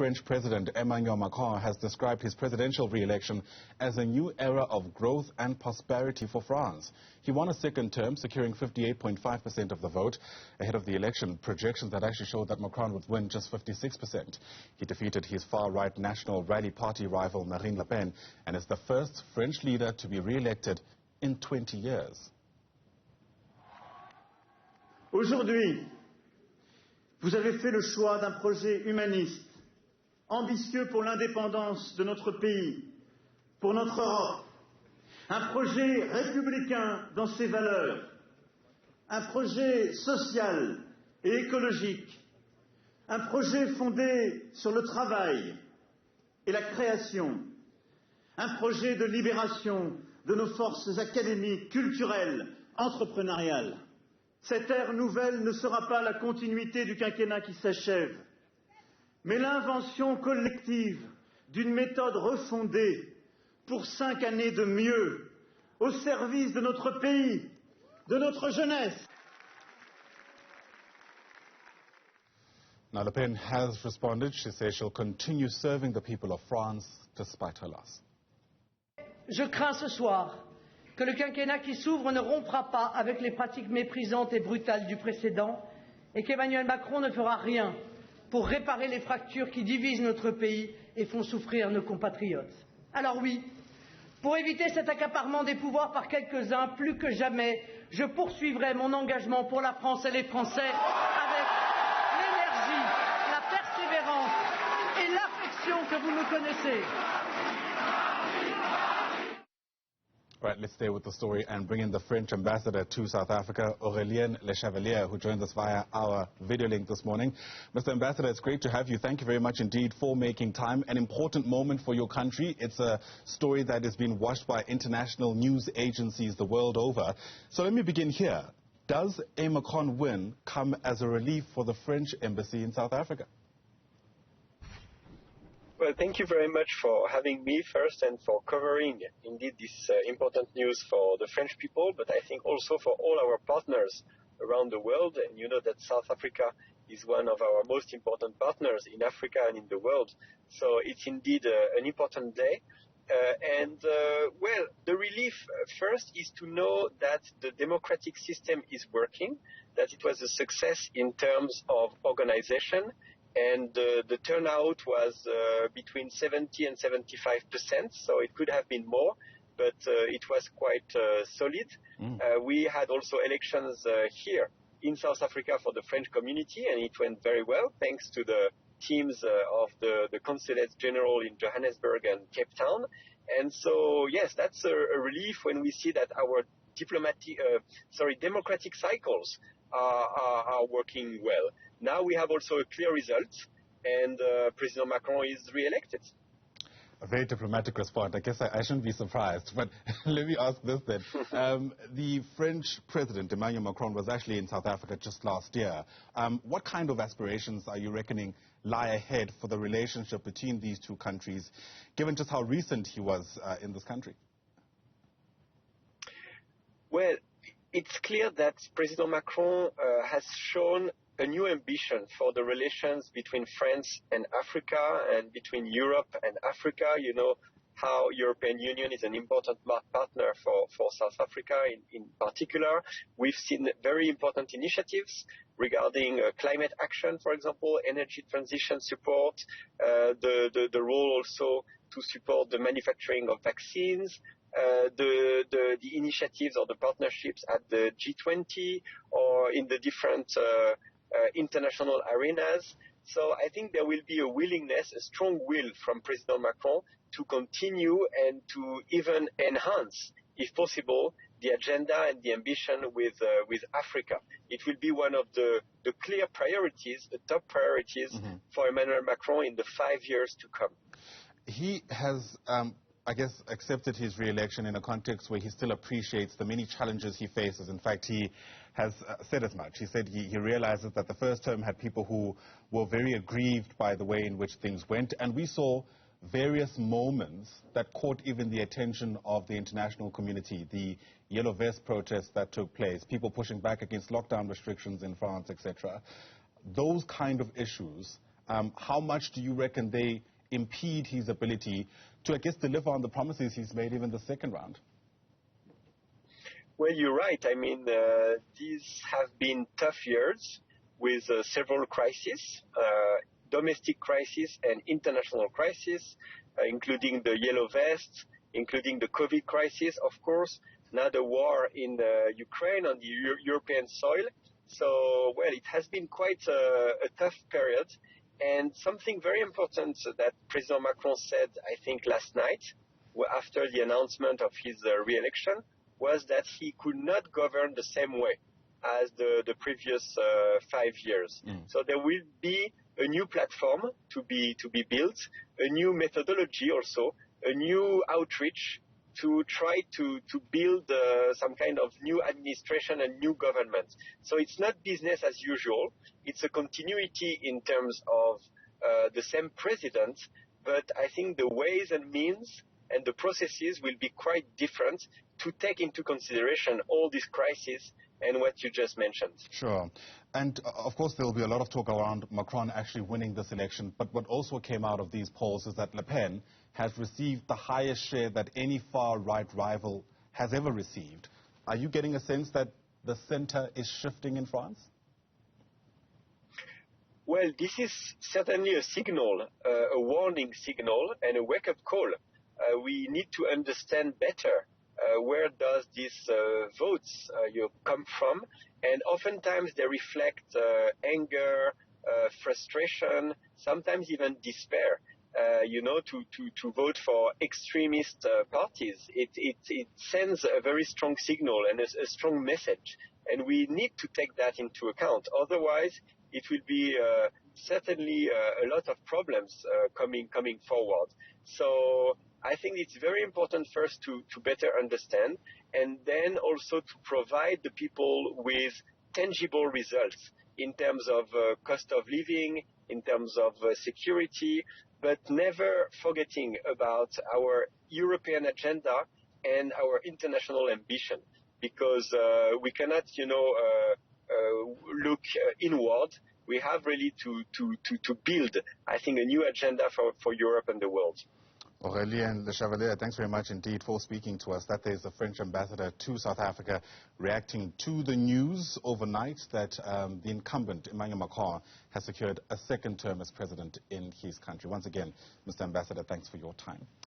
French President Emmanuel Macron has described his presidential re-election as a new era of growth and prosperity for France. He won a second term, securing 58.5% of the vote. Ahead of the election, projections that actually showed that Macron would win just 56%. He defeated his far-right National Rally Party rival Marine Le Pen and is the first French leader to be re-elected in 20 years. Aujourd'hui, vous avez fait le choix d'un projet humaniste, ambitieux pour l'indépendance de notre pays, pour notre Europe, un projet républicain dans ses valeurs, un projet social et écologique, un projet fondé sur le travail et la création, un projet de libération de nos forces académiques, culturelles, entrepreneuriales. Cette ère nouvelle ne sera pas la continuité du quinquennat qui s'achève, mais l'invention collective d'une méthode refondée pour 5 années de mieux, au service de notre pays, de notre jeunesse. Now, Le Pen has responded. She says she'll continue serving the people of France despite her loss. Je crains ce soir que le quinquennat qui s'ouvre ne rompra pas avec les pratiques méprisantes et brutales du précédent et qu'Emmanuel Macron ne fera rien pour réparer les fractures qui divisent notre pays et font souffrir nos compatriotes. Alors oui, pour éviter cet accaparement des pouvoirs par quelques-uns, plus que jamais, je poursuivrai mon engagement pour la France et les Français avec l'énergie, la persévérance et l'affection que vous nous connaissez. Right, let's stay with the story and bring in the French ambassador to South Africa, Aurélien Lechevallier, who joins us via our video link this morning. Mr. Ambassador, it's great to have you. Thank you very much indeed for making time. An important moment for your country. It's a story that is being watched by international news agencies the world over. So let me begin here. Does a Macron win come as a relief for the French embassy in South Africa? Well, thank you very much for having me first and for covering indeed this important news for the French people, but I think also for all our partners around the world. And you know that South Africa is one of our most important partners in Africa and in the world. So it's indeed an important day. Well, the relief first is to know that the democratic system is working, that it was a success in terms of organization. And the turnout was between 70 and 75%, so it could have been more, but it was quite solid. We had also elections here in South Africa for the French community, and it went very well, thanks to the teams of the consulates general in Johannesburg and Cape Town. And so, yes, that's a relief when we see that our democratic cycles are working well. Now we have also a clear result, and President Macron is re-elected. A very diplomatic response. I guess I shouldn't be surprised, but let me ask this then. The French President, Emmanuel Macron, was actually in South Africa just last year. What kind of aspirations are you reckoning lie ahead for the relationship between these two countries, given just how recent he was in this country? Well, it's clear that President Macron has shown a new ambition for the relations between France and Africa and between Europe and Africa. You know how European Union is an important partner for South Africa in particular. We've seen very important initiatives regarding climate action, for example, energy transition support, the role also to support the manufacturing of vaccines, the initiatives or the partnerships at the G20 or in the different international arenas. So I think there will be a willingness, a strong will from President Macron to continue and to even enhance, if possible, the agenda and the ambition with Africa. It will be one of the clear priorities, the top priorities for Emmanuel Macron in the 5 years to come. He has I guess, accepted his re-election in a context where he still appreciates the many challenges he faces. In fact, he has said as much. He said he realizes that the first term had people who were very aggrieved by the way in which things went. And we saw various moments that caught even the attention of the international community, the Yellow Vest protests that took place, people pushing back against lockdown restrictions in France, etc. Those kind of issues, how much do you reckon they impede his ability to, I guess, deliver on the promises he's made even the second round? Well, you're right. I mean, these have been tough years with several crises, domestic crisis and international crisis, including the Yellow Vest, including the COVID crisis, of course, now the war in Ukraine on the European soil. So, well, it has been quite a tough period. And something very important that President Macron said, I think, last night, after the announcement of his re-election, was that he could not govern the same way as the previous 5 years. So there will be a new platform to be built, a new methodology also, a new outreach to try to build some kind of new administration and new government. So it's not business as usual. It's a continuity in terms of the same president, but I think the ways and means and the processes will be quite different to take into consideration all these crises and what you just mentioned. Sure. And of course, there will be a lot of talk around Macron actually winning this election. But what also came out of these polls is that Le Pen has received the highest share that any far-right rival has ever received. Are you getting a sense that the center is shifting in France? Well, this is certainly a signal, a warning signal and a wake-up call. We need to understand better where does these votes come from, and oftentimes they reflect anger, frustration, sometimes even despair. To vote for extremist parties, it sends a very strong signal and a strong message, and we need to take that into account. Otherwise, it will be certainly a lot of problems coming forward. So I think it's very important first to better understand, and then also to provide the people with tangible results in terms of cost of living, in terms of security, but never forgetting about our European agenda and our international ambition, because we cannot, look inward. We have really to build, I think, a new agenda for Europe and the world. Aurélien Lechevallier, thanks very much indeed for speaking to us. That is the French ambassador to South Africa, reacting to the news overnight that the incumbent, Emmanuel Macron, has secured a second term as president in his country. Once again, Mr. Ambassador, thanks for your time.